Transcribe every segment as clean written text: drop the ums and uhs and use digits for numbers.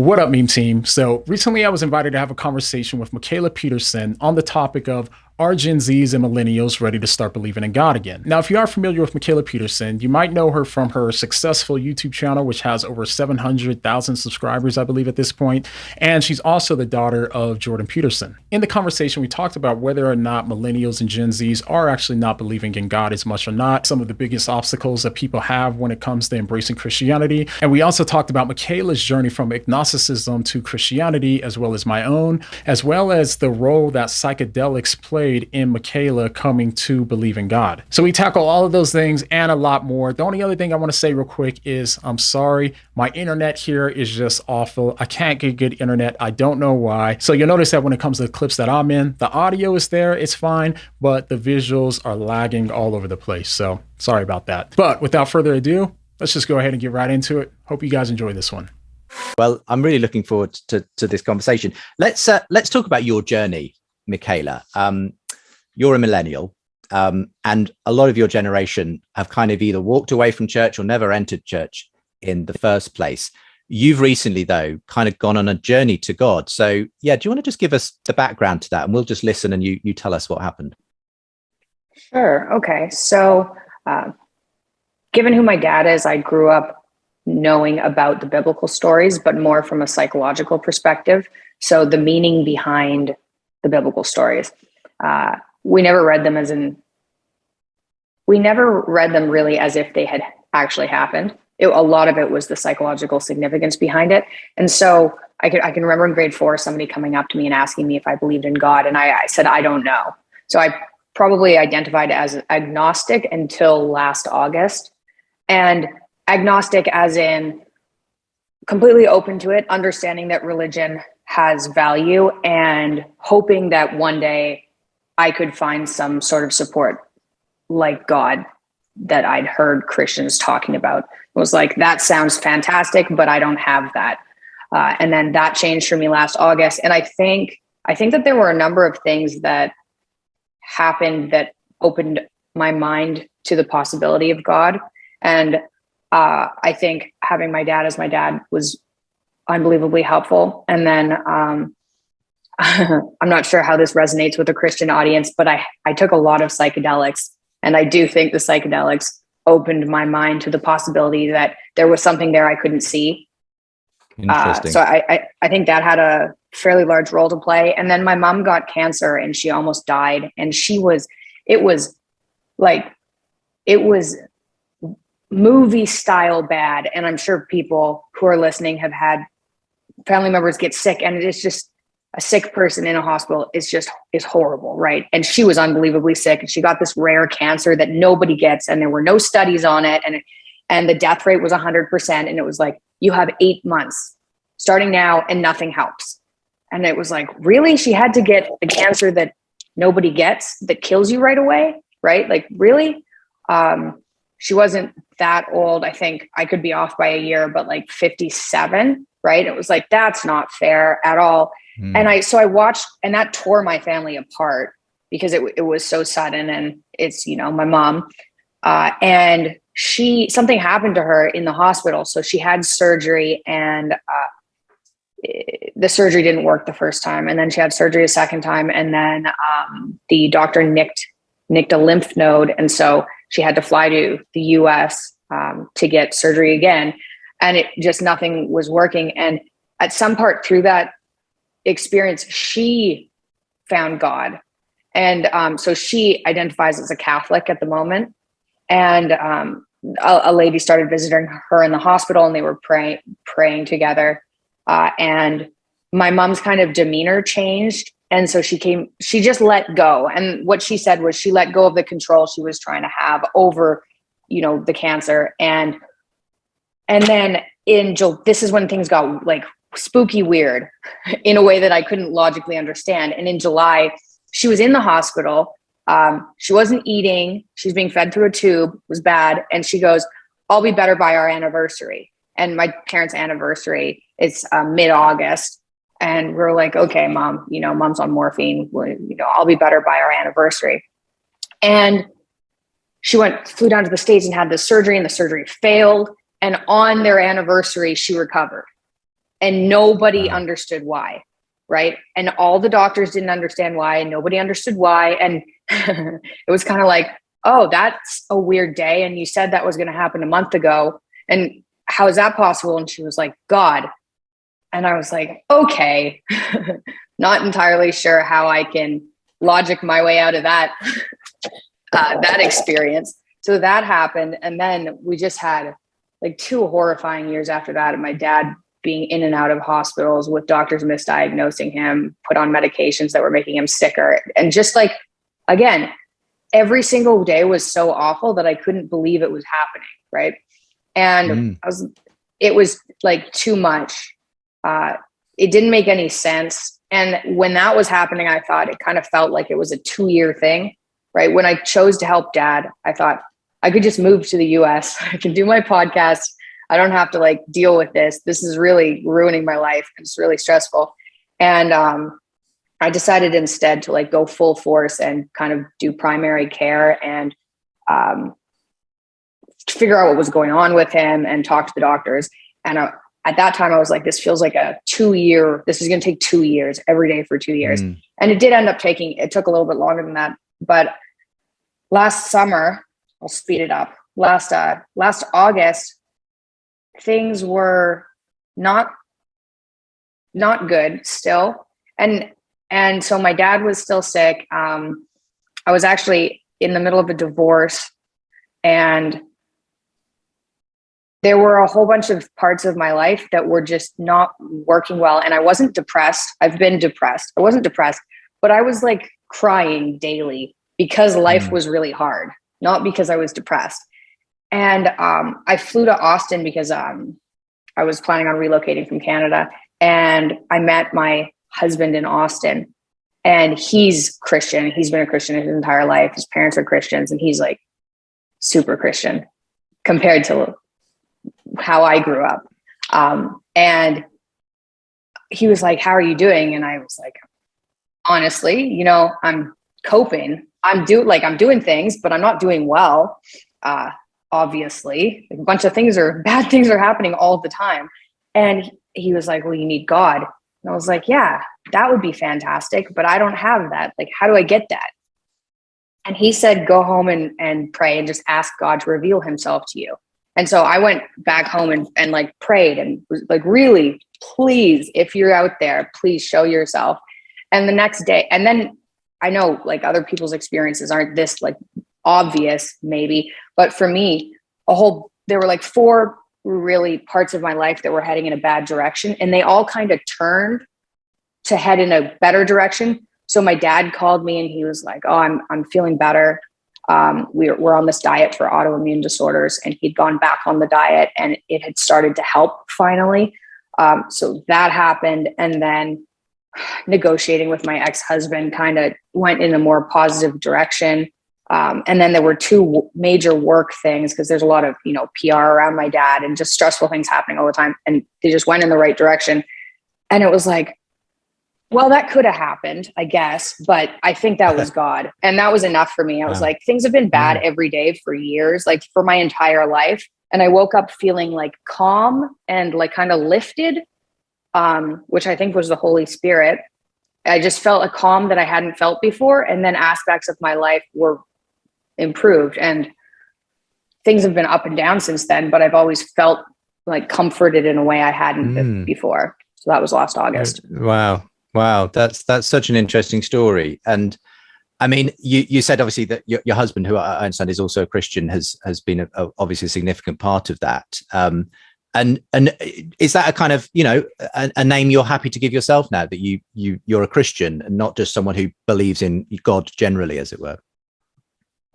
What up, meme team? So recently I was invited to have a conversation with Mikhaila Peterson on the topic of, are Gen Zs and Millennials ready to start believing in God again? Now, if you are familiar with Mikhaila Peterson, you might know her from her successful YouTube channel, which has over 700,000 subscribers, I believe, at this point. And she's also the daughter of Jordan Peterson. In the conversation, we talked about whether or not Millennials and Gen Zs are actually not believing in God as much or not, some of the biggest obstacles that people have when it comes to embracing Christianity. And we also talked about Mikhaila's journey from agnosticism to Christianity, as well as my own, as well as the role that psychedelics played in Mikhaila coming to believe in God. So we tackle all of those things and a lot more. The only other thing I want to say real quick is I'm sorry, my internet here is just awful. I can't get good internet. I don't know why. So you'll notice that when it comes to the clips that I'm in, the audio is there, it's fine, but the visuals are lagging all over the place. So sorry about that. But without further ado, let's just go ahead and get right into it. Hope you guys enjoy this one. Well, I'm really looking forward to this conversation. Let's talk about your journey, Mikhaila. You're a millennial, and a lot of your generation have kind of either walked away from church or never entered church in the first place. You've recently, though, kind of gone on a journey to God. So, yeah, do you want to just give us the background to that, and we'll just listen and you tell us what happened? Sure. Okay. So, given who my dad is, I grew up knowing about the biblical stories, but more from a psychological perspective. So the meaning behind the biblical stories. We never read them really as if they had actually happened. A lot of it was the psychological significance behind it. And so I can remember in grade 4, somebody coming up to me and asking me if I believed in God. And I said, I don't know. So I probably identified as agnostic until last August. And agnostic as in completely open to it, understanding that religion has value and hoping that one day I could find some sort of support like God that I'd heard Christians talking about. It was like, that sounds fantastic, but I don't have that. And then that changed for me last August. And I think that there were a number of things that happened that opened my mind to the possibility of God. And I think having my dad as my dad was unbelievably helpful. And then I'm not sure how this resonates with a Christian audience, but I took a lot of psychedelics, and I do think the psychedelics opened my mind to the possibility that there was something there I couldn't see. Interesting. So I think that had a fairly large role to play. And then my mom got cancer and she almost died. And it was movie style bad. And I'm sure people who are listening have had family members get sick, and it is just a sick person in a hospital is horrible. Right. And she was unbelievably sick, and she got this rare cancer that nobody gets. And there were no studies on it. And the death rate was 100%. And it was like, you have 8 months starting now and nothing helps. And it was like, really? She had to get a cancer that nobody gets, that kills you right away. Right. Like, really? She wasn't that old. I think I could be off by a year, but like 57. Right. It was like, that's not fair at all. And I watched, and that tore my family apart because it was so sudden, and it's, my mom, and something happened to her in the hospital. So she had surgery, and the surgery didn't work the first time. And then she had surgery a second time. And then the doctor nicked a lymph node. And so she had to fly to the US to get surgery again. And it just, nothing was working. And at some part through that experience, she found God. And so she identifies as a Catholic at the moment. And a lady started visiting her in the hospital, and they were praying together. And my mom's kind of demeanor changed. And so she just let go. And what she said was she let go of the control she was trying to have over, the cancer. And then this is when things got like spooky weird in a way that I couldn't logically understand. And in July, she was in the hospital. She wasn't eating. She was being fed through a tube. It was bad. And she goes, I'll be better by our anniversary. And my parents' anniversary is mid-August. And we're like, okay, mom, mom's on morphine. I'll be better by our anniversary. And she flew down to the States and had the surgery, and the surgery failed. And on their anniversary, she recovered. and nobody Wow. understood why. Right. And all the doctors didn't understand why, and nobody understood why. And it was kind of like, oh, that's a weird day. And you said that was going to happen a month ago. And how is that possible? And she was like, God. And I was like, okay, not entirely sure how I can logic my way out of that, that experience. So that happened. And then we just had like 2 horrifying years after that. And my dad being in and out of hospitals with doctors misdiagnosing him, put on medications that were making him sicker. And just like, again, every single day was so awful that I couldn't believe it was happening. Right. And it was like too much. It didn't make any sense. And when that was happening, I thought it kind of felt like it was a 2-year thing, right? When I chose to help Dad, I thought I could just move to the US. I can do my podcast. I don't have to like deal with this. This is really ruining my life. It's really stressful. And I decided instead to like go full force and kind of do primary care and figure out what was going on with him and talk to the doctors. And at that time I was like, this feels like a 2-year, this is going to take 2 years every day for 2 years. And it did end up it took a little bit longer than that. But last summer, I'll speed it up. Last August, things were not good still. And so my dad was still sick. I was actually in the middle of a divorce, and there were a whole bunch of parts of my life that were just not working well. And I wasn't depressed. I've been depressed. I wasn't depressed, but I was like crying daily because life was really hard, not because I was depressed. And I flew to Austin because I was planning on relocating from Canada. And I met my husband in Austin, and he's Christian. He's been a Christian his entire life. His parents are Christians, and he's like super Christian compared to how I grew up. And he was like, how are you doing? And I was like, honestly, I'm coping. I'm doing things, but I'm not doing well. Obviously, like a bunch of bad things are happening all the time. And he was like, well, you need God. And I was like, yeah, that would be fantastic, but I don't have that. Like, how do I get that? And he said, go home and pray and just ask God to reveal himself to you. And so I went back home and like prayed and was like, really, please, if you're out there, please show yourself. And the next day, and then I know like other people's experiences aren't this like obvious maybe, but for me, there were like 4 really parts of my life that were heading in a bad direction, and they all kind of turned to head in a better direction. So my dad called me and he was like, oh, I'm feeling better. We're on this diet for autoimmune disorders, and he'd gone back on the diet and it had started to help finally. So that happened. And then negotiating with my ex-husband kind of went in a more positive direction. And then there were 2 major work things, because there's a lot of, PR around my dad and just stressful things happening all the time. And they just went in the right direction. And it was like, well, that could have happened, I guess, but I think that was God. And that was enough for me. I was like, things have been bad every day for years, like for my entire life. And I woke up feeling like calm and like kind of lifted, which I think was the Holy Spirit. I just felt a calm that I hadn't felt before. And then aspects of my life were improved, and things have been up and down since then, but I've always felt like comforted in a way I hadn't before. So that was last August. Wow. That's such an interesting story. And I mean, you said obviously that your husband, who I understand is also a Christian, has been obviously a significant part of that. And is that a kind of, a name you're happy to give yourself now, that you're a Christian and not just someone who believes in God generally, as it were?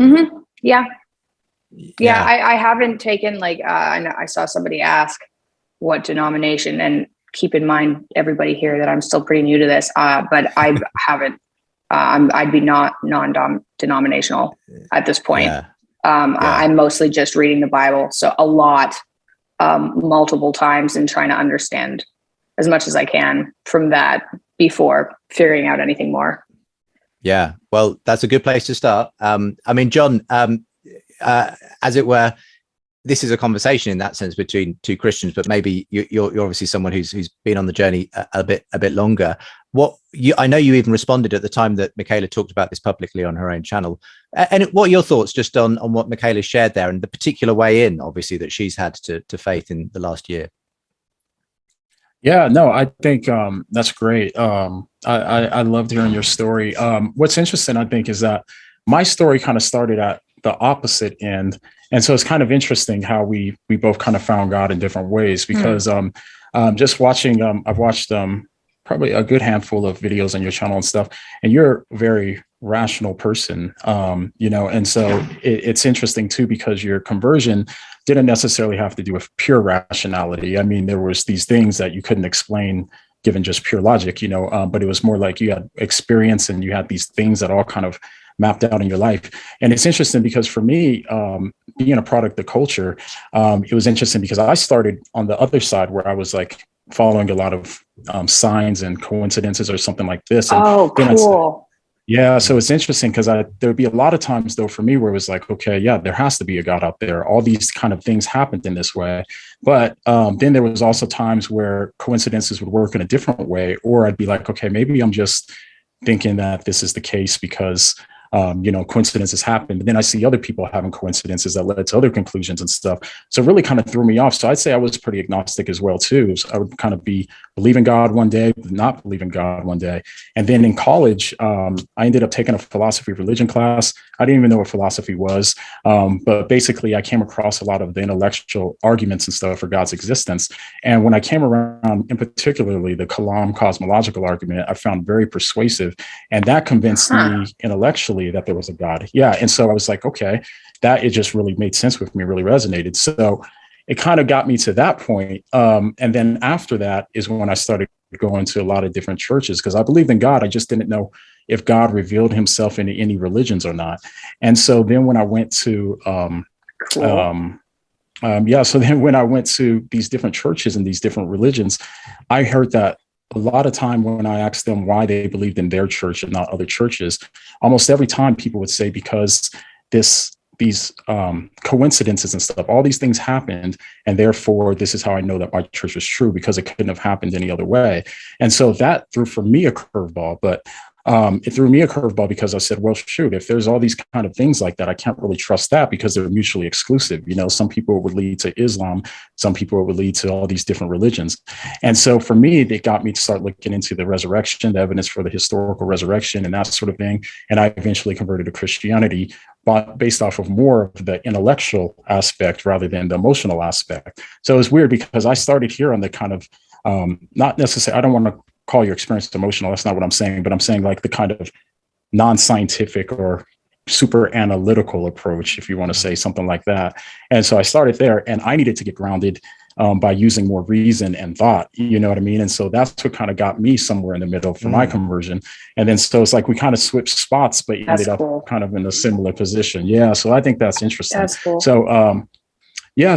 Mm-hmm. Yeah. I haven't taken I saw somebody ask what denomination, and keep in mind, everybody here, that I'm still pretty new to this, but I haven't. I'd be not non-denominational at this point. I'm mostly just reading the Bible, so a lot, multiple times, and trying to understand as much as I can from that before figuring out anything more. Yeah, well, that's a good place to start. I mean, John, as it were, this is a conversation in that sense between two Christians, but maybe you're obviously someone who's been on the journey a bit longer. I know you even responded at the time that Mikhaila talked about this publicly on her own channel. And what are your thoughts just on what Mikhaila shared there and the particular way in, obviously, that she's had to faith in the last year? Yeah, no, I think that's great. I loved hearing your story. What's interesting, I think, is that my story kind of started at the opposite end. And so it's kind of interesting how we both kind of found God in different ways, because just watching, I've watched probably a good handful of videos on your channel and stuff, and you're a very rational person, and so it's interesting too, because your conversion didn't necessarily have to do with pure rationality. I mean, there was these things that you couldn't explain given just pure logic, but it was more like you had experience and you had these things that all kind of mapped out in your life. And it's interesting because for me, being a product of culture, it was interesting because I started on the other side where I was like following a lot of signs and coincidences or something like this. And cool. Yeah, so it's interesting because there would be a lot of times though for me where it was like, okay, yeah, there has to be a God out there. All these kind of things happened in this way. But then there was also times where coincidences would work in a different way, or I'd be like, okay, maybe I'm just thinking that this is the case because coincidences happen. But then I see other people having coincidences that led to other conclusions and stuff. So it really kind of threw me off. So I'd say I was pretty agnostic as well too. So I would kind of believe in God one day, not believe in God one day. And then in college, I ended up taking a philosophy of religion class. I didn't even know what philosophy was. But basically I came across a lot of the intellectual arguments and stuff for God's existence. And when I came around, in particularly the Kalam cosmological argument, I found very persuasive. And that convinced me intellectually that there was a God. Yeah. And so I was like, okay, it just really made sense with me, really resonated. So it kind of got me to that point. And then after that is when I started going to a lot of different churches because I believed in God. I just didn't know if God revealed himself in any religions or not. And so then when I went to, so then when I went to these different churches and these different religions, I heard that a lot of time when I asked them why they believed in their church and not other churches, almost every time people would say, because these coincidences and stuff, all these things happened. And therefore, this is how I know that my church was true, because it couldn't have happened any other way. And so that threw for me a curveball, but it threw me a curveball because I said, well, shoot, if there's all these kind of things like that, I can't really trust that because they're mutually exclusive. Some people would lead to Islam, some people would lead to all these different religions. And so for me, it got me to start looking into the resurrection, the evidence for the historical resurrection and that sort of thing. And I eventually converted to Christianity, but based off of more of the intellectual aspect rather than the emotional aspect. So it was weird because I started here on the kind of, not necessarily, I don't want to call your experience emotional. That's not what I'm saying, but I'm saying like the kind of non-scientific or super analytical approach, if you want to say something like that. And so I started there and I needed to get grounded by using more reason and thought, you know what I mean? And so that's what kind of got me somewhere in the middle for my conversion. And then, so it's like, we kind of switched spots, but ended up kind of in a similar position. Yeah. So I think that's interesting. That's cool. So,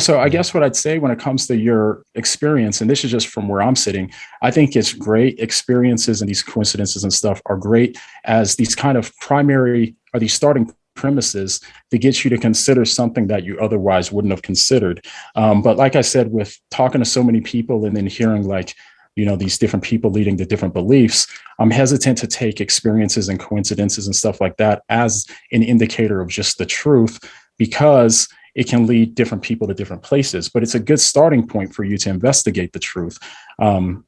so I guess what I'd say when it comes to your experience, and this is just from where I'm sitting, I think it's great. Experiences and these coincidences and stuff are great as these kind of primary or these starting premises to get you to consider something that you otherwise wouldn't have considered. But like I said, with talking to so many people and then hearing like, these different people leading to different beliefs, I'm hesitant to take experiences and coincidences and stuff like that as an indicator of just the truth, because it can lead different people to different places, but it's a good starting point for you to investigate the truth. And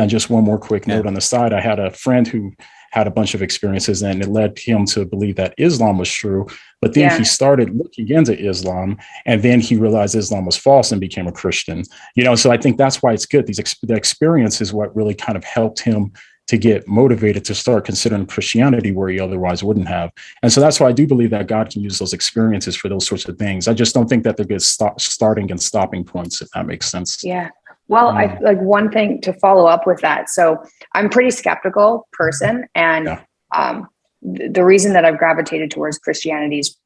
just one more quick note on the side. I had a friend who had a bunch of experiences and it led him to believe that Islam was true. But then he started looking into Islam and then he realized Islam was false and became a Christian. So I think that's why it's good. The experience is what really kind of helped him to get motivated to start considering Christianity where he otherwise wouldn't have. And so that's why I do believe that God can use those experiences for those sorts of things. I just don't think that they're good starting and stopping points, if that makes sense. Yeah. Well, I like one thing to follow up with that. So I'm a pretty skeptical person. And the reason that I've gravitated towards Christianity is,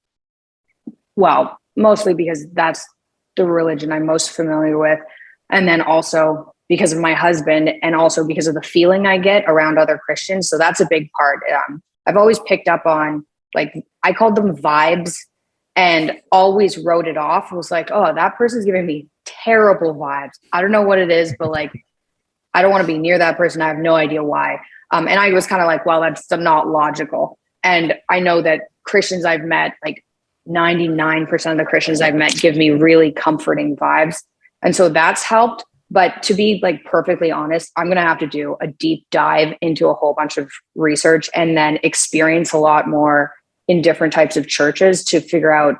well, mostly because that's the religion I'm most familiar with. And then also because of my husband and also because of the feeling I get around other Christians. So that's a big part. I've always picked up on, like, I called them vibes and always wrote it off. It was like, oh, that person's giving me terrible vibes. I don't know what it is, but like, I don't want to be near that person. I have no idea why. And I was kind of like, well, that's not logical. And I know that Christians I've met, like 99% of the Christians I've met give me really comforting vibes. And so that's helped. But to be like perfectly honest, I'm going to have to do a deep dive into a whole bunch of research and then experience a lot more in different types of churches to figure out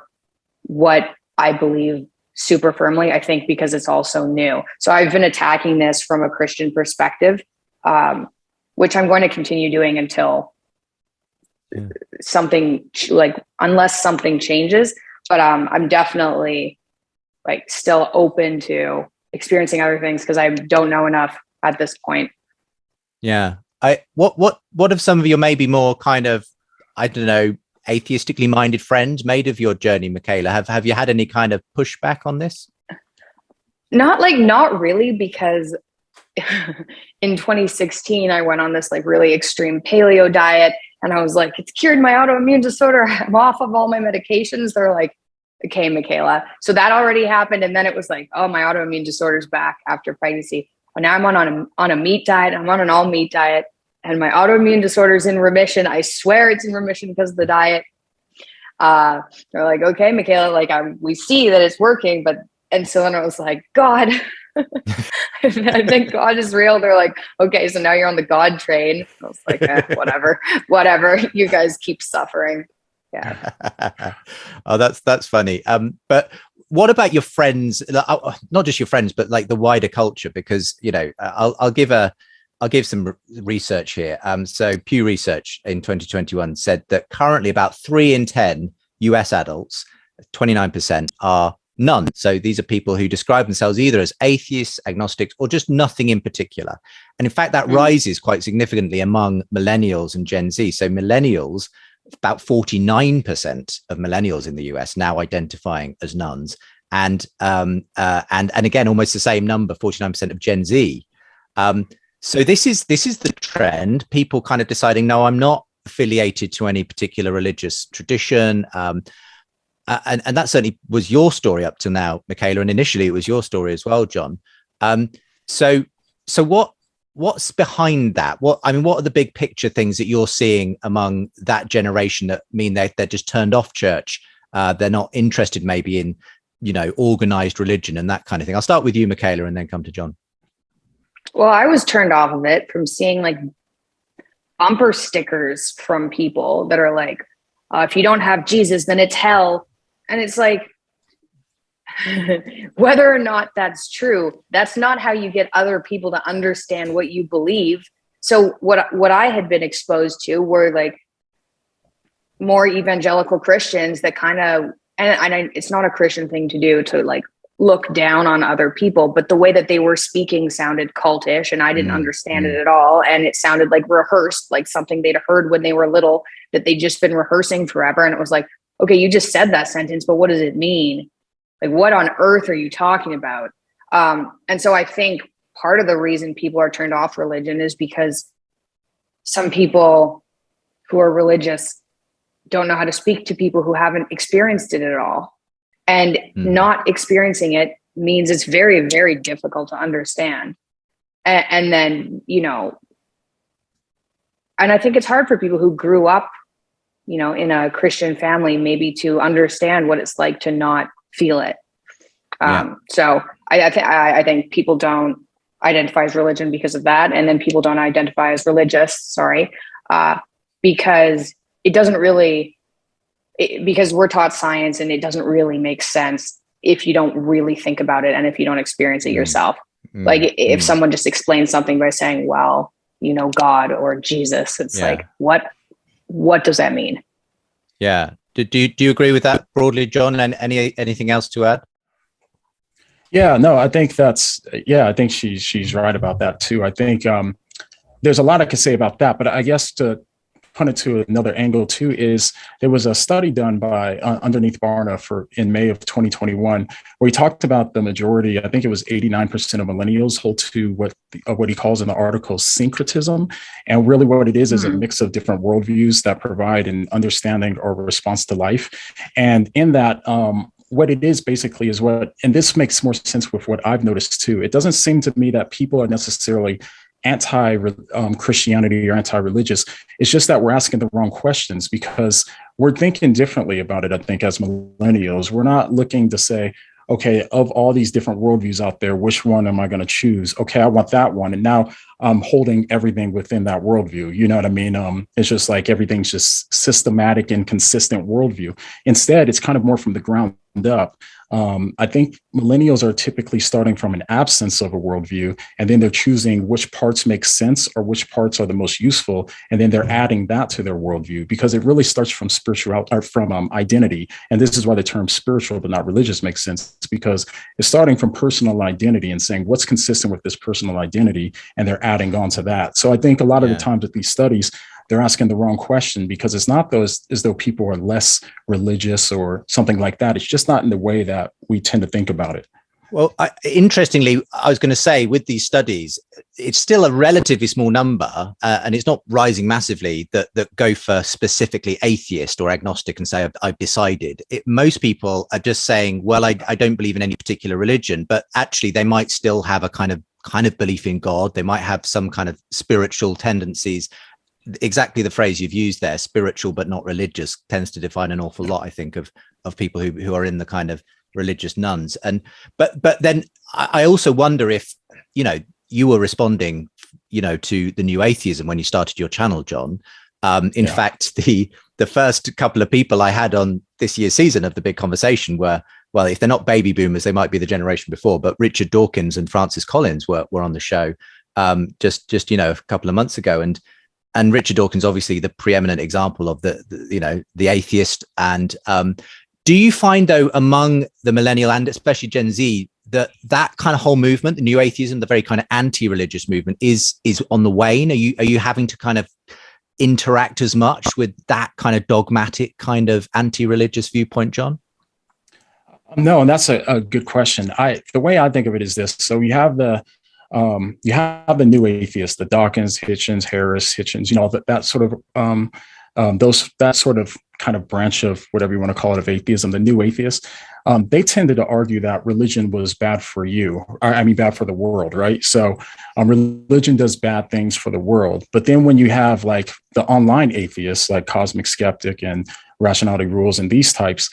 what I believe super firmly, I think, because it's all so new. So I've been attacking this from a Christian perspective, which I'm going to continue doing until something unless something changes. But I'm definitely like still open to experiencing other things because I don't know enough at this point. Yeah. What have some of your maybe more kind of, I don't know, atheistically minded friends made of your journey, Mikhaila? Have you had any kind of pushback on this? Not really, because in 2016 I went on this like really extreme paleo diet, and I was like, it's cured my autoimmune disorder. I'm off of all my medications. They're like, okay, Mikhaila. So that already happened, and then it was like, oh, my autoimmune disorder's back after pregnancy. Well, now I'm on a meat diet. I'm on an all meat diet, and my autoimmune disorder is in remission. I swear it's in remission because of the diet. They're like, okay, Mikhaila, like we see that it's working, and so then I was like, God, I think God is real. They're like, okay, so now you're on the God train. I was like, whatever. You guys keep suffering. Yeah. Oh, that's funny. But what about your friends? Not just your friends, but like the wider culture, because I'll give some research here. So Pew Research in 2021 said that currently about 3 in 10 US adults, 29%, are none. So these are people who describe themselves either as atheists, agnostics, or just nothing in particular. And in fact, that rises quite significantly among millennials and Gen Z. So millennials, about 49% of millennials in the US now identifying as nuns. And again, almost the same number, 49% of Gen Z. So this is the trend. People kind of deciding, no, I'm not affiliated to any particular religious tradition. And that certainly was your story up to now, Mikhaila. And initially it was your story as well, John. So what's behind that? What are the big picture things that you're seeing among that generation that mean they're just turned off church? They're not interested maybe in, organized religion and that kind of thing. I'll start with you, Mikhaila, and then come to John. Well, I was turned off of it from seeing like bumper stickers from people that are like, if you don't have Jesus, then it's hell. And it's like, whether or not that's true, that's not how you get other people to understand what you believe. So what I had been exposed to were like more evangelical Christians that kind of, and it's not a Christian thing to do to like look down on other people, but the way that they were speaking sounded cultish, and I didn't understand it at all. And it sounded like rehearsed, like something they'd heard when they were little that they'd just been rehearsing forever. And it was like, okay, you just said that sentence, but what does it mean? Like, what on earth are you talking about? And so I think part of the reason people are turned off religion is because some people who are religious don't know how to speak to people who haven't experienced it at all. And not experiencing it means it's very, very difficult to understand. And then, and I think it's hard for people who grew up, in a Christian family, maybe to understand what it's like to not feel it. So I think people don't identify as religion because of that. And then people don't identify as religious, because it doesn't really, because we're taught science and it doesn't really make sense if you don't really think about it and if you don't experience it yourself. Like if someone just explains something by saying, well, God or Jesus, it's like, what does that mean? Yeah. Do you agree with that broadly, John? And anything else to add? Yeah, no, I think I think she's right about that too. I think there's a lot I could say about that, but I guess to put it to another angle too, is there was a study done by underneath Barna in May of 2021, where he talked about the majority, I think it was 89% of millennials hold to what he calls in the article syncretism. And really what it is a mix of different worldviews that provide an understanding or response to life. And in that, what it is basically is and this makes more sense with what I've noticed too. It doesn't seem to me that people are necessarily anti-Christianity or anti-religious. It's just that we're asking the wrong questions because we're thinking differently about it, I think, as millennials. We're not looking to say, okay, of all these different worldviews out there, which one am I going to choose? Okay, I want that one. And now I'm holding everything within that worldview. You know what I mean? It's just like everything's just systematic and consistent worldview. Instead, it's kind of more from the ground up. I think millennials are typically starting from an absence of a worldview, and then they're choosing which parts make sense or which parts are the most useful, and then they're adding that to their worldview because it really starts from identity. And this is why the term spiritual but not religious makes sense, because it's starting from personal identity and saying what's consistent with this personal identity, and they're adding on to that. So I think a lot of the times with these studies, they're asking the wrong question because it's not as though people are less religious or something like that. It's just not in the way that we tend to think about it. Well, interestingly, I was going to say with these studies, it's still a relatively small number, and it's not rising massively that go for specifically atheist or agnostic and say, I've decided. Most people are just saying, well, I don't believe in any particular religion, but actually they might still have a kind of belief in God. They might have some kind of spiritual tendencies. Exactly the phrase you've used there, spiritual but not religious, tends to define an awful lot, I think, of people who are in the kind of religious nuns. And but then I also wonder if you were responding to the new atheism when you started your channel, John. In fact, the first couple of people I had on this year's season of The Big Conversation were, well, if they're not baby boomers, they might be the generation before, but Richard Dawkins and Francis Collins were on the show just a couple of months ago. And Richard Dawkins, obviously the preeminent example of the atheist. And do you find, though, among the millennial and especially Gen Z, that kind of whole movement, the new atheism, the very kind of anti-religious movement is on the wane? Are you having to kind of interact as much with that kind of dogmatic kind of anti-religious viewpoint, John? No, and that's a good question. The way I think of it is this. So you have the new atheists, the Dawkins, Hitchens, Harris, Hitchens, that sort of kind of branch of whatever you want to call it of atheism, the new atheists. They tended to argue that religion was bad for bad for the world, right? So religion does bad things for the world. But then when you have like the online atheists, like Cosmic Skeptic and Rationality Rules and these types,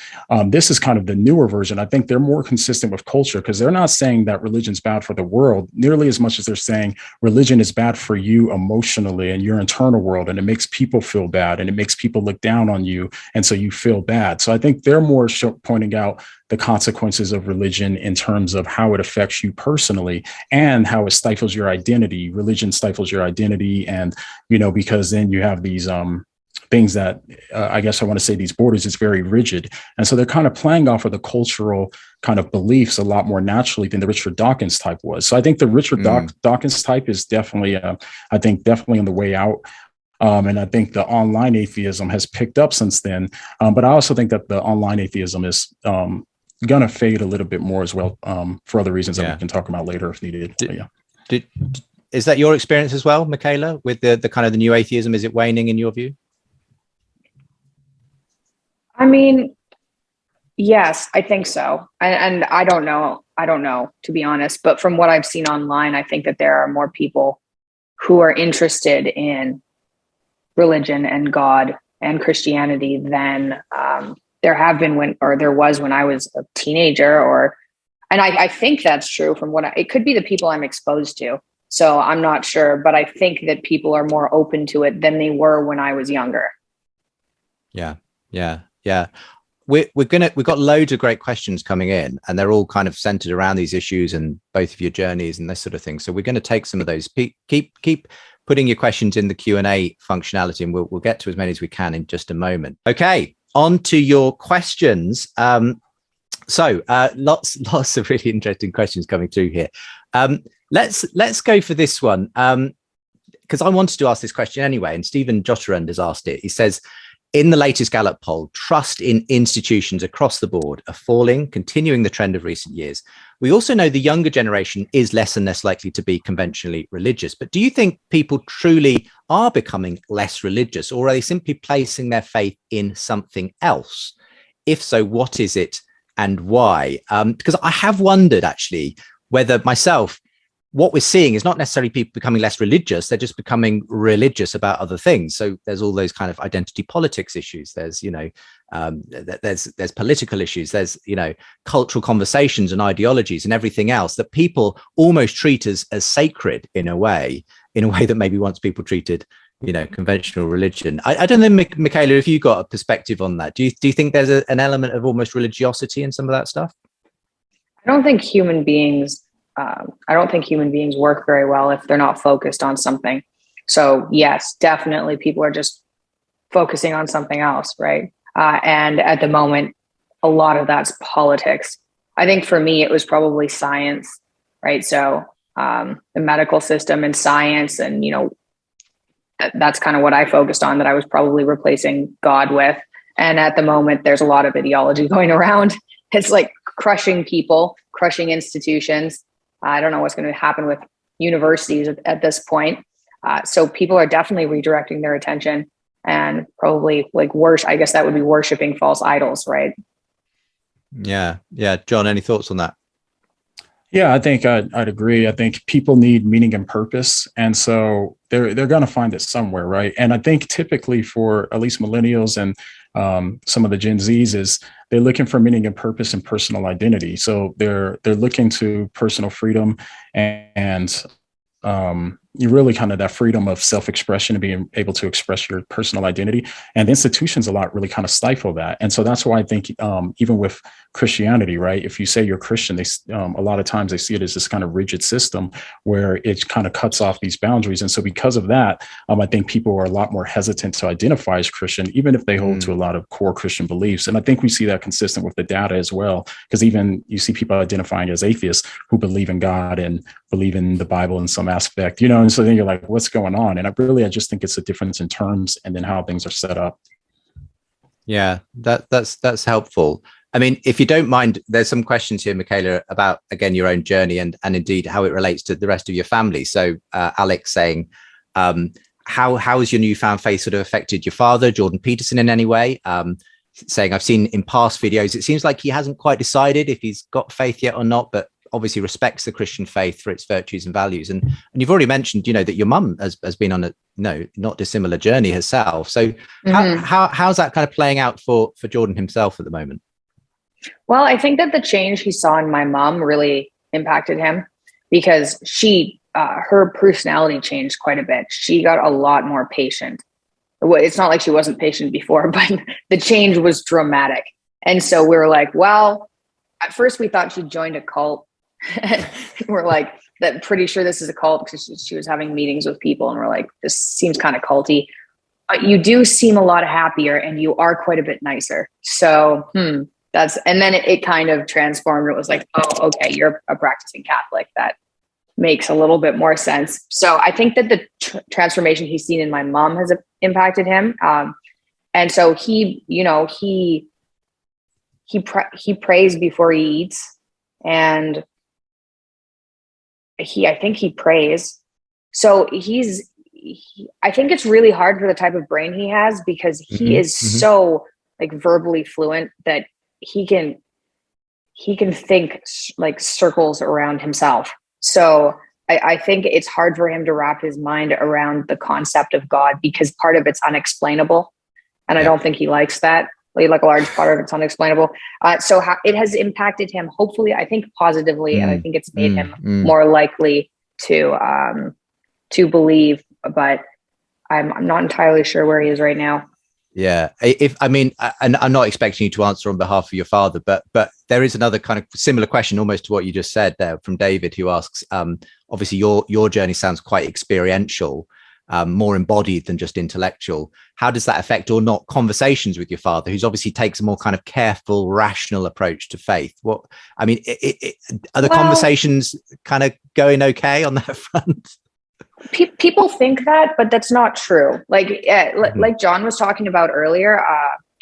this is kind of the newer version. I think they're more consistent with culture because they're not saying that religion's bad for the world nearly as much as they're saying religion is bad for you emotionally and your internal world, and it makes people feel bad and it makes people look down on you, and so you feel bad. So I think they're more pointing out the consequences of religion in terms of how it affects you personally and how it stifles your identity. Religion stifles your identity, and because then you have these things that I guess I want to say these borders is very rigid. And so they're kind of playing off of the cultural kind of beliefs a lot more naturally than the Richard Dawkins type was. So I think the Richard Dawkins type is definitely on the way out. And I think the online atheism has picked up since then. But I also think that the online atheism is going to fade a little bit more as well for other reasons that we can talk about later if needed. Is that your experience as well, Mikhaila, with the kind of the new atheism? Is it waning in your view? I mean, yes, I think so. And I don't know, to be honest, but from what I've seen online, I think that there are more people who are interested in religion and God and Christianity than there was when I was a teenager, and I think that's true from it could be the people I'm exposed to. So I'm not sure, but I think that people are more open to it than they were when I was younger. Yeah. We've got loads of great questions coming in, and they're all kind of centered around these issues and both of your journeys and this sort of thing. So we're going to take some of those. Keep putting your questions in the Q&A functionality, and we'll get to as many as we can in just a moment. Okay, on to your questions. So lots of really interesting questions coming through here. Let's go for this one. because I wanted to ask this question anyway, and Stephen Jotterund has asked it. He says, in the latest Gallup poll, trust in institutions across the board are falling, continuing the trend of recent years. We also know the younger generation is less and less likely to be conventionally religious. But do you think people truly are becoming less religious, or are they simply placing their faith in something else? If so, what is it and why? Because I have wondered, actually, whether myself, what we're seeing is not necessarily people becoming less religious, they're just becoming religious about other things. So there's all those kind of identity politics issues. There's, there's political issues. There's, cultural conversations and ideologies and everything else that people almost treat as sacred in a way that maybe once people treated, conventional religion. I don't know, Mikhaila, if you got a perspective on that. Do you think there's an element of almost religiosity in some of that stuff? I don't think human beings work very well if they're not focused on something. So yes, definitely people are just focusing on something else, right? And at the moment, a lot of that's politics. I think for me, it was probably science, right? So the medical system and science, and that's kind of what I focused on, that I was probably replacing God with. And at the moment, there's a lot of ideology going around. It's like crushing people, crushing institutions. I don't know what's going to happen with universities at this point. So people are definitely redirecting their attention, and probably I guess that would be worshiping false idols, right? Yeah. John, any thoughts on that? Yeah, I think I'd agree. I think people need meaning and purpose. And so they're going to find it somewhere, right? And I think typically for at least millennials and some of the Gen Zs is they're looking for meaning and purpose and personal identity. So they're looking to personal freedom and you really kind of that freedom of self-expression and being able to express your personal identity. And institutions a lot really kind of stifle that. And so that's why I think even with Christianity, right, if you say you're Christian, they a lot of times they see it as this kind of rigid system where it kind of cuts off these boundaries. And so because of that, I think people are a lot more hesitant to identify as Christian, even if they hold to a lot of core Christian beliefs. And I think we see that consistent with the data as well, because even you see people identifying as atheists who believe in God and believe in the Bible in some aspect, and so then you're like, what's going on? And I just think it's a difference in terms and then how things are set up. Yeah, that's helpful. I mean, if you don't mind, there's some questions here, Mikhaila, about, again, your own journey and indeed how it relates to the rest of your family. So Alex saying, how has your newfound faith sort of affected your father, Jordan Peterson, in any way? Saying, I've seen in past videos, it seems like he hasn't quite decided if he's got faith yet or not, but obviously respects the Christian faith for its virtues and values. And you've already mentioned, that your mum has been on a not dissimilar journey herself. So how's that kind of playing out for Jordan himself at the moment? Well, I think that the change he saw in my mom really impacted him, because her personality changed quite a bit. She got a lot more patient. It's not like she wasn't patient before, but the change was dramatic. And so we were like, well, at first we thought she'd joined a cult. We're like, that pretty sure this is a cult, because she was having meetings with people, and we're like, this seems kind of culty, but you do seem a lot happier and you are quite a bit nicer. So and then it kind of transformed. It was like, oh, okay, you're a practicing Catholic. That makes a little bit more sense. So I think that the transformation he's seen in my mom has impacted him. And so he prays before he eats, and I think he prays. So I think it's really hard for the type of brain he has, because he is so verbally fluent that he can think like circles around himself. So I think it's hard for him to wrap his mind around the concept of God, because part of it's unexplainable. And I don't think he likes that. Like a large part of it's unexplainable. So it has impacted him, hopefully, I think positively. And I think it's made him more likely to believe, but I'm not entirely sure where he is right now. Yeah. And I'm not expecting you to answer on behalf of your father, but there is another kind of similar question almost to what you just said there from David, who asks, obviously your journey sounds quite experiential, more embodied than just intellectual. How does that affect or not conversations with your father, who's obviously takes a more kind of careful, rational approach to faith? Are the conversations kind of going okay on that front? People think that, but that's not true. Like, like John was talking about earlier,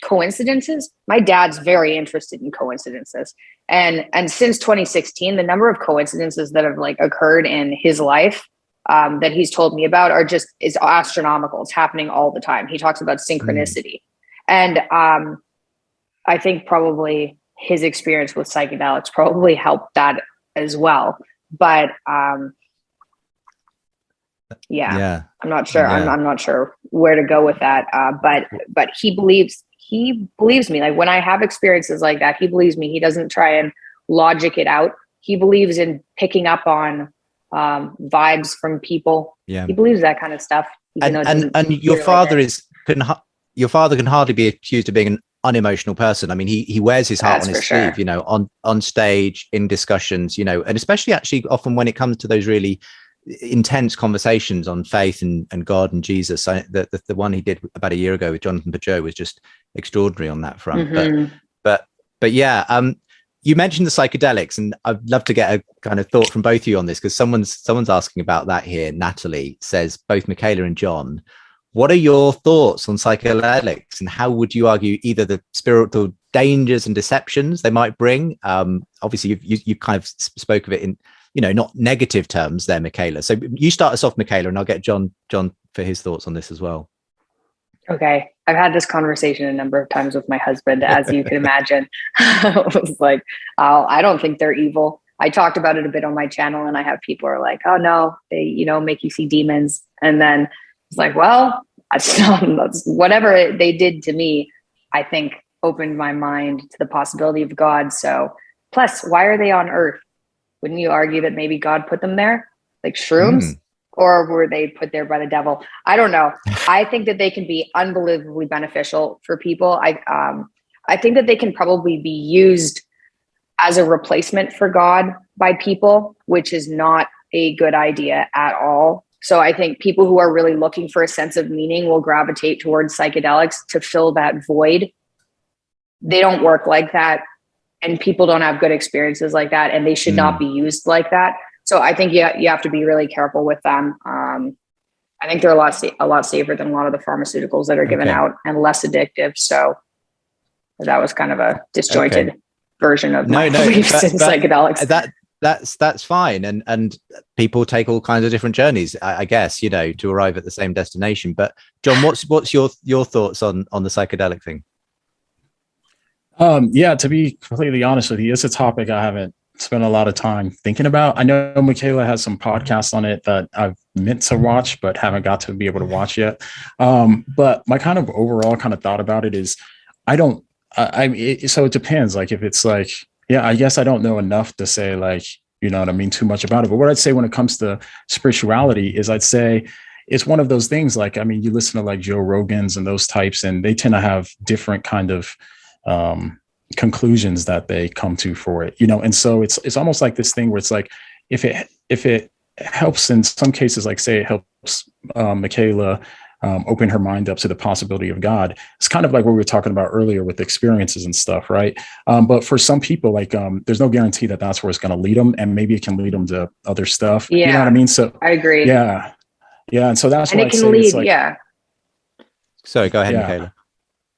coincidences. My dad's very interested in coincidences, and since 2016, the number of coincidences that have like occurred in his life that he's told me about is astronomical. It's happening all the time. He talks about synchronicity, and I think probably his experience with psychedelics probably helped that as well. But yeah, I'm not sure. Yeah. I'm not sure where to go with that. But he believes me. Like when I have experiences like that, he believes me. He doesn't try and logic it out. He believes in picking up on vibes from people. Yeah. He believes that kind of stuff. And your father your father can hardly be accused of being an unemotional person. I mean, he wears his heart on his sleeve, you know, on stage, in discussions, you know, and especially actually often when it comes to those really intense conversations on faith and God and Jesus. The one he did about a year ago with Jonathan Pageau was just extraordinary on that front. But yeah, you mentioned the psychedelics, and I'd love to get a kind of thought from both of you on this, because someone's asking about that here. Natalie says, both Mikhaila and John, what are your thoughts on psychedelics, and how would you argue either the spiritual dangers and deceptions they might bring? Obviously, you kind of spoke of it in, you know, not negative terms there, Mikhaila. So you start us off, Mikhaila, and I'll get John for his thoughts on this as well. Okay. I've had this conversation a number of times with my husband, as you can imagine. I was like, I don't think they're evil. I talked about it a bit on my channel, and I have people are like, oh no, they, you know, make you see demons. And then it's like, well, that's whatever they did to me, I think opened my mind to the possibility of God. So plus, why are they on Earth? Wouldn't you argue that maybe God put them there, like shrooms? Or were they put there by the devil? I don't know. I think that they can be unbelievably beneficial for people. I think that they can probably be used as a replacement for God by people, which is not a good idea at all. So I think people who are really looking for a sense of meaning will gravitate towards psychedelics to fill that void. They don't work like that, and people don't have good experiences like that, and they should not be used like that. So I think you have to be really careful with them. I think they're a lot safer than a lot of the pharmaceuticals that are given out, and less addictive. So that was kind of a disjointed version of my beliefs in psychedelics. That's fine, and people take all kinds of different journeys, I guess, you know, to arrive at the same destination. But John, what's your thoughts on the psychedelic thing? Yeah, to be completely honest with you, it's a topic I haven't spent a lot of time thinking about. I know Mikhaila has some podcasts on it that I've meant to watch, but haven't got to be able to watch yet. But my kind of overall kind of thought about it is, so it depends. Like if it's like, yeah, I guess I don't know enough to say like, you know what I mean, too much about it. But what I'd say when it comes to spirituality is I'd say it's one of those things. Like, I mean, you listen to like Joe Rogan's and those types, and they tend to have different kind of conclusions that they come to for it, you know. And so it's almost like this thing where it's like, if it helps in some cases, like say it helps Mikhaila open her mind up to the possibility of God, it's kind of like what we were talking about earlier with experiences and stuff, right? But for some people, like there's no guarantee that that's where it's going to lead them, and maybe it can lead them to other stuff. Yeah, you know what I mean? So I agree. Yeah, and so that's and why it can lead. Sorry, go ahead, Mikhaila.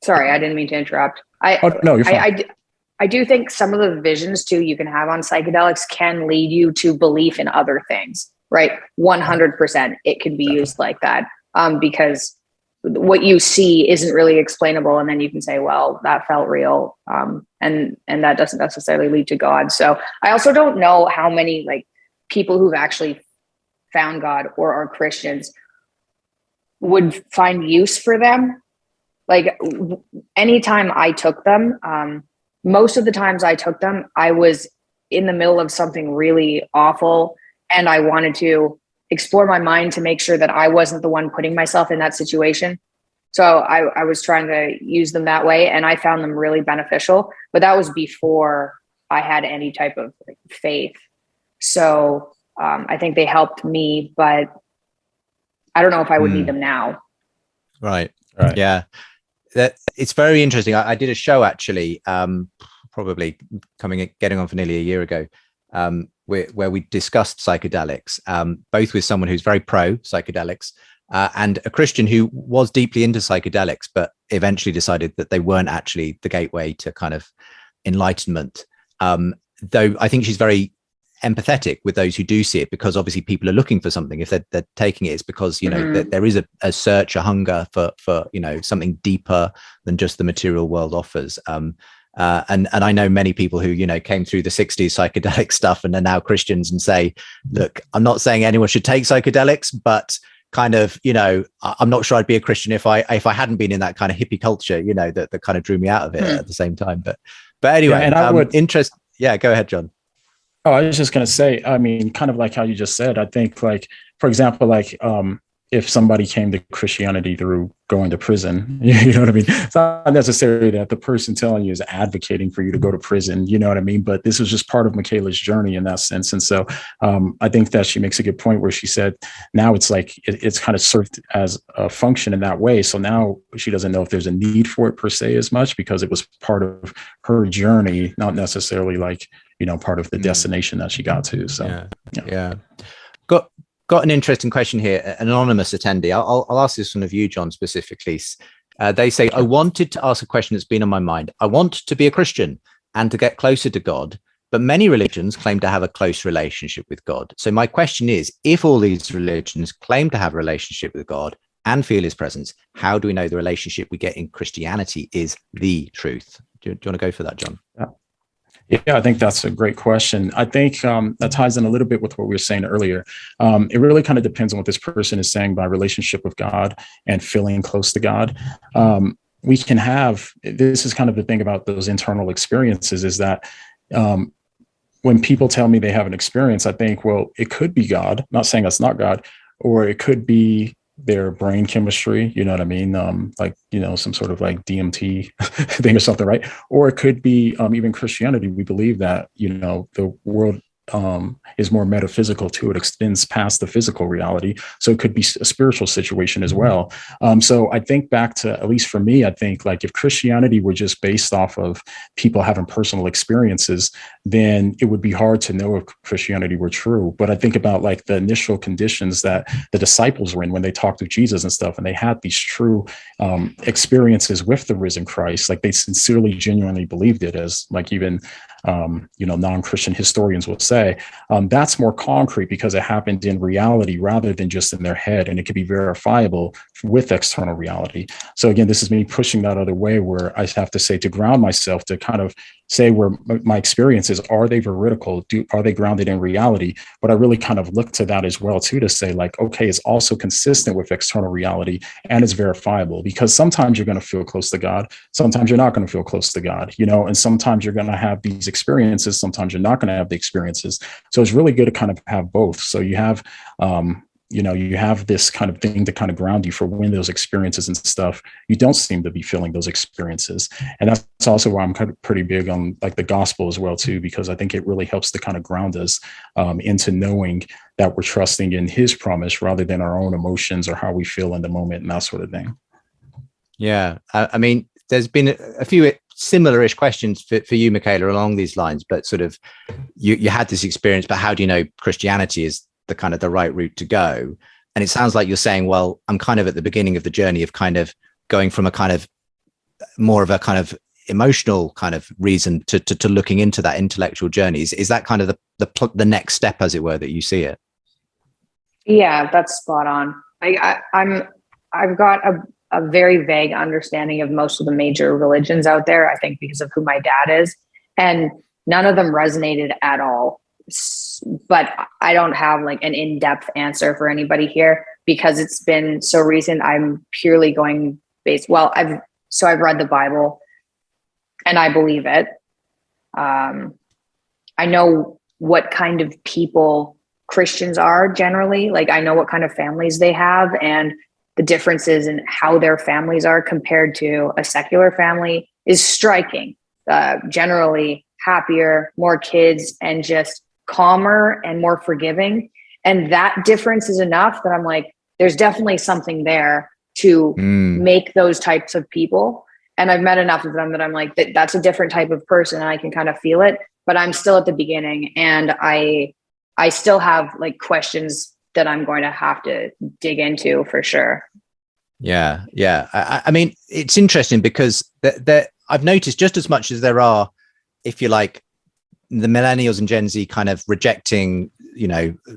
Sorry, I didn't mean to interrupt. No, you're fine. I do think some of the visions too you can have on psychedelics can lead you to belief in other things, right? 100%. It can be used like that because what you see isn't really explainable, and then you can say, well, that felt real, and that doesn't necessarily lead to God. So I also don't know how many like people who've actually found God or are Christians would find use for them. Like anytime I took them, most of the times I took them, I was in the middle of something really awful, and I wanted to explore my mind to make sure that I wasn't the one putting myself in that situation. So I was trying to use them that way, and I found them really beneficial. But that was before I had any type of like, faith. So I think they helped me, but I don't know if I would need them now. Right. Yeah. It's very interesting. I did a show actually, probably getting on for nearly a year ago, where we discussed psychedelics, both with someone who's very pro psychedelics and a Christian who was deeply into psychedelics, but eventually decided that they weren't actually the gateway to kind of enlightenment. Though I think she's very empathetic with those who do see it, because obviously people are looking for something. If they're taking it, it's because, you know, there is a search, a hunger for, you know, something deeper than just the material world offers. And I know many people who, you know, came through the 60s psychedelic stuff and are now Christians and say, look, I'm not saying anyone should take psychedelics, but kind of, you know, I'm not sure I'd be a Christian if I hadn't been in that kind of hippie culture, you know, that kind of drew me out of it at the same time. But anyway, and I would yeah, go ahead, John. Oh, I was just going to say, I mean, kind of like how you just said, I think, like, for example, like, if somebody came to Christianity through going to prison, you know what I mean? It's not necessarily that the person telling you is advocating for you to go to prison, you know what I mean? But this was just part of Mikhaila's journey in that sense. And so I think that she makes a good point where she said, now it's like, it's kind of served as a function in that way. So now she doesn't know if there's a need for it per se as much, because it was part of her journey, not necessarily like, you know, part of the destination that she got to. So, yeah. Got an interesting question here. An anonymous attendee. I'll ask this one of you, John, specifically. They say, I wanted to ask a question that's been on my mind. I want to be a Christian and to get closer to God, but many religions claim to have a close relationship with God. So my question is, if all these religions claim to have a relationship with God and feel his presence, how do we know the relationship we get in Christianity is the truth? Do you want to go for that, John? Yeah, I think that's a great question. I think that ties in a little bit with what we were saying earlier. It really kind of depends on what this person is saying by relationship with God and feeling close to God. We can have, this is kind of the thing about those internal experiences, is that when people tell me they have an experience, I think, well, it could be God, not saying that's not God, or it could be their brain chemistry, you know what I mean? Like, you know, some sort of like DMT thing or something, right? Or it could be even Christianity. We believe that, you know, the world is more metaphysical too. It extends past the physical reality. So it could be a spiritual situation as well. So I think back to, at least for me, I think like if Christianity were just based off of people having personal experiences, then it would be hard to know if Christianity were true. But I think about like the initial conditions that the disciples were in when they talked with Jesus and stuff, and they had these true experiences with the risen Christ. Like they sincerely, genuinely believed it, as like even you know, non-Christian historians will say. That's more concrete because it happened in reality rather than just in their head, and it could be verifiable with external reality. So again, this is me pushing that other way, where I have to say, to ground myself, to kind of say where my experiences, are they veridical? Are they grounded in reality? But I really kind of look to that as well too, to say like, okay, it's also consistent with external reality and it's verifiable, because sometimes you're going to feel close to God. Sometimes you're not going to feel close to God, you know, and sometimes you're going to have these experiences. Sometimes you're not going to have the experiences. So it's really good to kind of have both. So you have, you know, you have this kind of thing to kind of ground you for when those experiences and stuff, you don't seem to be feeling those experiences. And that's also why I'm kind of pretty big on like the gospel as well too, because I think it really helps to kind of ground us into knowing that we're trusting in his promise rather than our own emotions or how we feel in the moment and that sort of thing. Yeah. I mean, there's been a few similar-ish questions for you, Mikhaila, along these lines, but sort of you had this experience, but how do you know Christianity is the kind of the right route to go? And it sounds like you're saying, well, I'm kind of at the beginning of the journey of kind of going from a kind of more of a kind of emotional kind of reason to looking into that intellectual journey. Is that kind of the next step, as it were, that you see it? Yeah, that's spot on. I've got a very vague understanding of most of the major religions out there, I think because of who my dad is, and none of them resonated at all. But I don't have like an in-depth answer for anybody here because it's been so recent. I'm purely going based. Well, I've read the Bible and I believe it. I know what kind of people Christians are generally. Like I know what kind of families they have and the differences in how their families are compared to a secular family is striking. Generally happier, more kids, and just calmer and more forgiving. And that difference is enough that I'm like, there's definitely something there to make those types of people. And I've met enough of them that I'm like, that's a different type of person and I can kind of feel it, but I'm still at the beginning. And I I still have like questions that I'm going to have to dig into for sure. Yeah. I mean, it's interesting because I've noticed just as much as there are, if you like, the millennials and Gen Z kind of rejecting,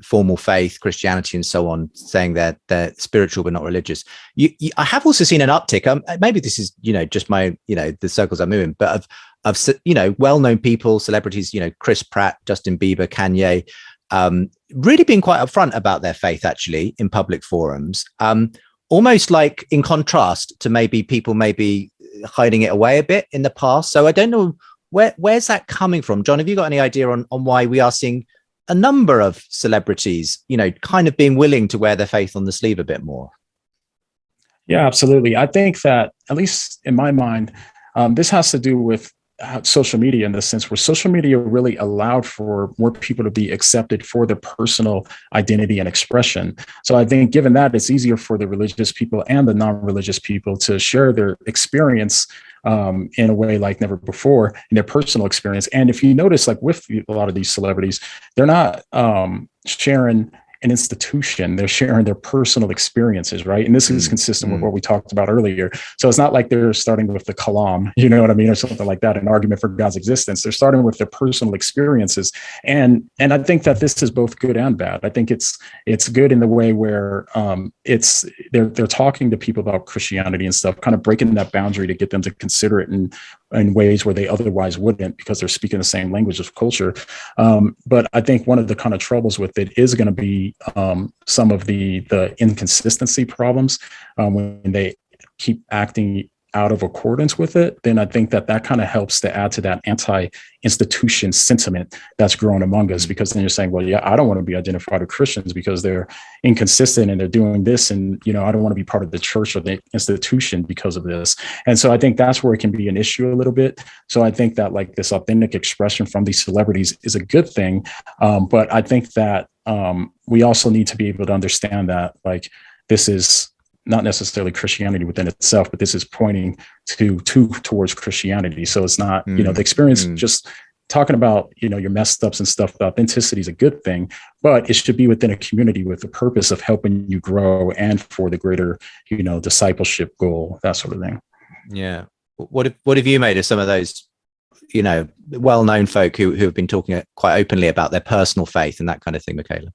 formal faith, Christianity, and so on, saying they're spiritual but not religious. I have also seen an uptick. Maybe this is just my the circles I'm moving, but of well-known people, celebrities, Chris Pratt, Justin Bieber, Kanye, really being quite upfront about their faith actually in public forums. Almost like in contrast to maybe people maybe hiding it away a bit in the past. So I don't know. Where's that coming from? John, have you got any idea on why we are seeing a number of celebrities, kind of being willing to wear their faith on the sleeve a bit more? Yeah, absolutely. I think that, at least in my mind, this has to do with social media, in the sense where social media really allowed for more people to be accepted for their personal identity and expression. So I think given that, it's easier for the religious people and the non-religious people to share their experience in a way like never before, in their personal experience. And if you notice, like with a lot of these celebrities, they're not sharing an institution, they're sharing their personal experiences, right? And this is consistent with what we talked about earlier. So it's not like they're starting with the Kalam, you know what I mean, or something like that, an argument for God's existence. They're starting with their personal experiences. And I think that this is both good and bad. I think it's good in the way where they're talking to people about Christianity and stuff, kind of breaking that boundary to get them to consider it in ways where they otherwise wouldn't, because they're speaking the same language of culture. But I think one of the kind of troubles with it is going to be some of the inconsistency problems when they keep acting out of accordance with it. Then I think that kind of helps to add to that anti-institution sentiment that's growing among us, because then you're saying, well, yeah, I don't want to be identified with Christians because they're inconsistent and they're doing this, and I don't want to be part of the church or the institution because of this. And so I think that's where it can be an issue a little bit. So I think that like this authentic expression from these celebrities is a good thing, but I think that we also need to be able to understand that like this is not necessarily Christianity within itself, but this is pointing towards Christianity. So it's not, the experience, just talking about, your messed ups and stuff, the authenticity is a good thing, but it should be within a community with the purpose of helping you grow and for the greater, discipleship goal, that sort of thing. Yeah. What have you made of some of those, well-known folk who have been talking quite openly about their personal faith and that kind of thing, Mikhaila?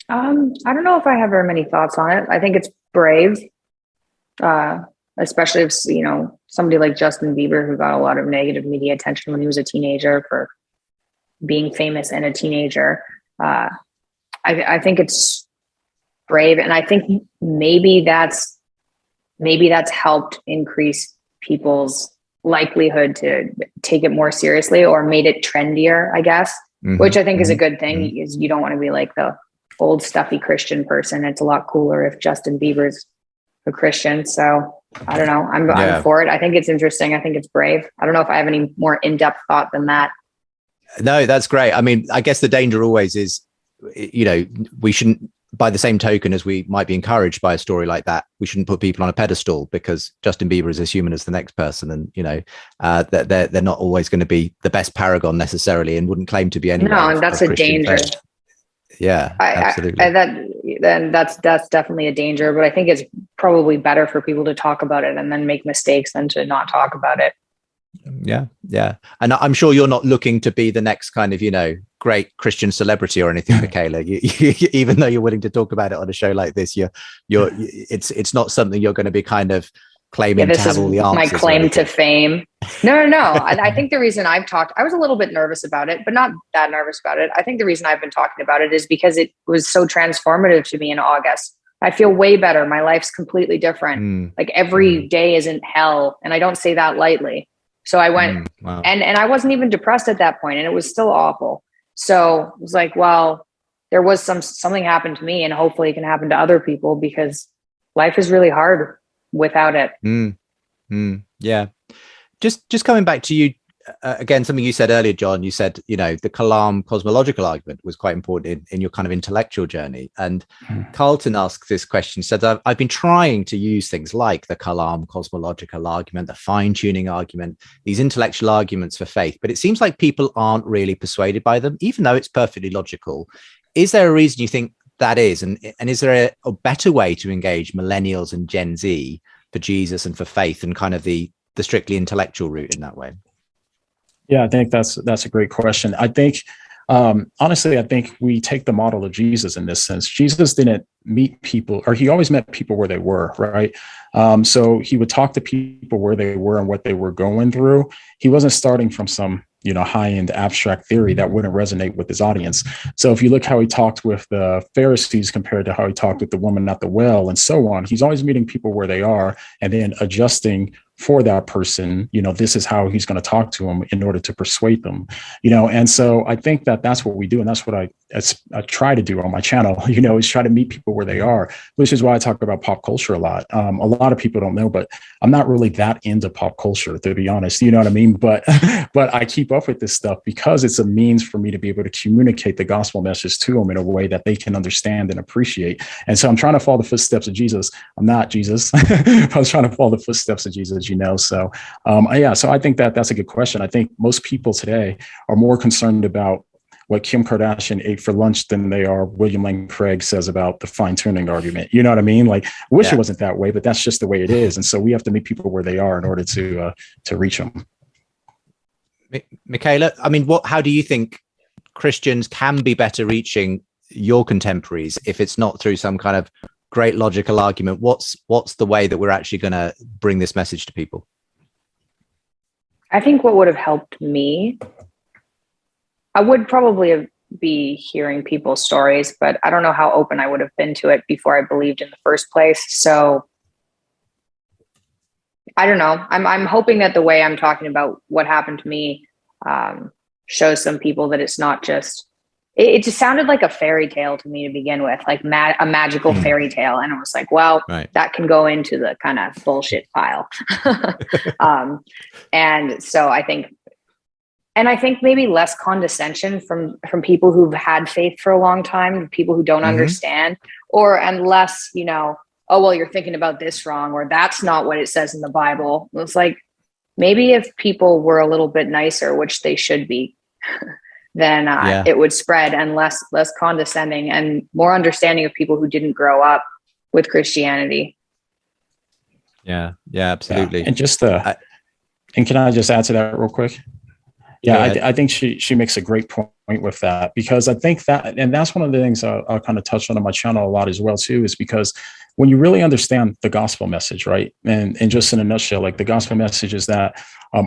I don't know if I have very many thoughts on it. I think it's brave, especially if, somebody like Justin Bieber, who got a lot of negative media attention when he was a teenager for being famous and a teenager. I think it's brave. And I think maybe that's helped increase people's likelihood to take it more seriously, or made it trendier, I guess, which I think is a good thing. Is you don't want to be like the old stuffy Christian person. It's a lot cooler if Justin Bieber's a Christian. So I don't know. I'm for it. I think it's interesting. I think it's brave. I don't know if I have any more in-depth thought than that. No, that's great. I mean, I guess the danger always is, we shouldn't, by the same token as we might be encouraged by a story like that, we shouldn't put people on a pedestal, because Justin Bieber is as human as the next person. And, they're not always going to be the best paragon necessarily, and wouldn't claim to be anyone. No, and that's a danger. Faith. Yeah, absolutely. That's definitely a danger, but I think it's probably better for people to talk about it and then make mistakes than to not talk about it. Yeah. And I'm sure you're not looking to be the next kind of, great Christian celebrity or anything, Mikhaila. You, even though you're willing to talk about it on a show like this, it's not something you're going to be kind of claiming to have all the answers. My claim to fame. No. I think the reason I was a little bit nervous about it, but not that nervous about it. I think the reason I've been talking about it is because it was so transformative to me in August. I feel way better. My life's completely different. Like every day isn't hell. And I don't say that lightly. So I went and I wasn't even depressed at that point, and it was still awful. So it was like, well, there was something happened to me, and hopefully it can happen to other people, because life is really hard without it. Yeah. Just coming back to you, again, something you said earlier, John, you said, the Kalam cosmological argument was quite important in your kind of intellectual journey. And Carlton asks this question, said, I've been trying to use things like the Kalam cosmological argument, the fine-tuning argument, these intellectual arguments for faith, but it seems like people aren't really persuaded by them, even though it's perfectly logical. Is there a reason you think that is? And is there a better way to engage millennials and Gen Z for Jesus and for faith and kind of the strictly intellectual route in that way? Yeah, I think that's a great question. I think, honestly, I think we take the model of Jesus in this sense. Jesus didn't meet people, or he always met people where they were, right? So he would talk to people where they were and what they were going through. He wasn't starting from some, high-end abstract theory that wouldn't resonate with his audience. So if you look how he talked with the Pharisees compared to how he talked with the woman at the well and so on, he's always meeting people where they are and then adjusting for that person. This is how he's going to talk to them in order to persuade them, and so I think that that's what we do. And that's what I try to do on my channel, is try to meet people where they are, which is why I talk about pop culture a lot. A lot of people don't know, but I'm not really that into pop culture, to be honest, you know what I mean? But I keep up with this stuff because it's a means for me to be able to communicate the gospel message to them in a way that they can understand and appreciate. And so I'm trying to follow the footsteps of Jesus. I'm not Jesus. I was trying to follow the footsteps of Jesus, So, so I think that's a good question. I think most people today are more concerned about what Kim Kardashian ate for lunch than they are William Lane Craig says about the fine tuning argument. You know what I mean? Like, I wish it wasn't that way, but that's just the way it is. And so we have to meet people where they are in order to reach them. Mikhaila, I mean, how do you think Christians can be better reaching your contemporaries if it's not through some kind of great logical argument? What's the way that we're actually going to bring this message to people? I think what would have helped me, I would probably be hearing people's stories, but I don't know how open I would have been to it before I believed in the first place. So I don't know. I'm hoping that the way I'm talking about what happened to me shows some people that it's not just, it just sounded like a fairy tale to me to begin with, like a magical fairy tale. And I was like, well, that can go into the kind of bullshit pile. And so I think maybe less condescension from people who've had faith for a long time, people who don't understand, and less, oh, well, you're thinking about this wrong, or that's not what it says in the Bible. It's like, maybe if people were a little bit nicer, which they should be, then it would spread, and less condescending and more understanding of people who didn't grow up with Christianity. Yeah, absolutely. And just and can I just add to that real quick? I think she makes a great point with that, because I think that, and that's one of the things I'll kind of touch on my channel a lot as well too, is because when you really understand the gospel message, right? And just in a nutshell, like the gospel message is that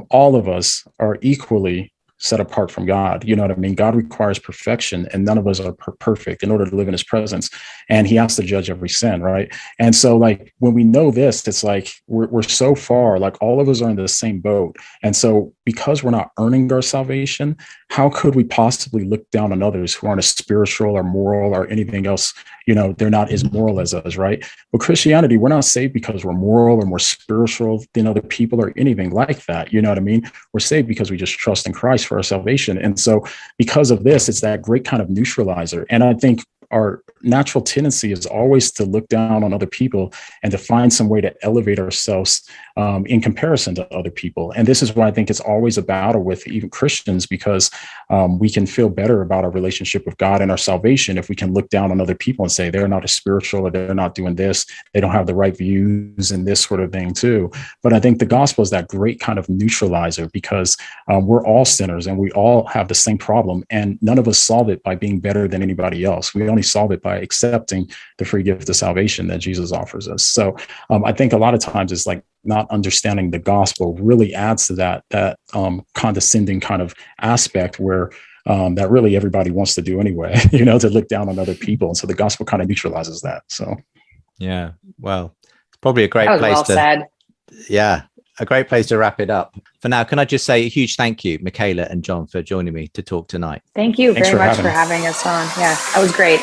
all of us are equally set apart from God. You know what I mean? God requires perfection, and none of us are perfect in order to live in his presence. And he has to judge every sin, right? And so like, when we know this, it's like, we're so far, like all of us are in the same boat. And so because we're not earning our salvation, how could we possibly look down on others who aren't as spiritual or moral or anything else? They're not as moral as us, right? But Christianity, we're not saved because we're moral or more spiritual than other people or anything like that. You know what I mean? We're saved because we just trust in Christ for our salvation. And so because of this, it's that great kind of neutralizer. And I think our natural tendency is always to look down on other people and to find some way to elevate ourselves in comparison to other people. And this is why I think it's always a battle with even Christians, because we can feel better about our relationship with God and our salvation if we can look down on other people and say they're not as spiritual, or they're not doing this, they don't have the right views, and this sort of thing too. But I think the gospel is that great kind of neutralizer, because we're all sinners and we all have the same problem, and none of us solve it by being better than anybody else. We only solve it by accepting the free gift of salvation that Jesus offers us. So I think a lot of times it's like not understanding the gospel really adds to that condescending kind of aspect where that really everybody wants to do anyway, to look down on other people. And so the gospel kind of neutralizes that. So, yeah, well, it's probably a great place well said. Yeah, a great place to wrap it up. For now, can I just say a huge thank you, Mikhaila and John, for joining me to talk tonight. Thank you very much for having us on. Yeah, that was great.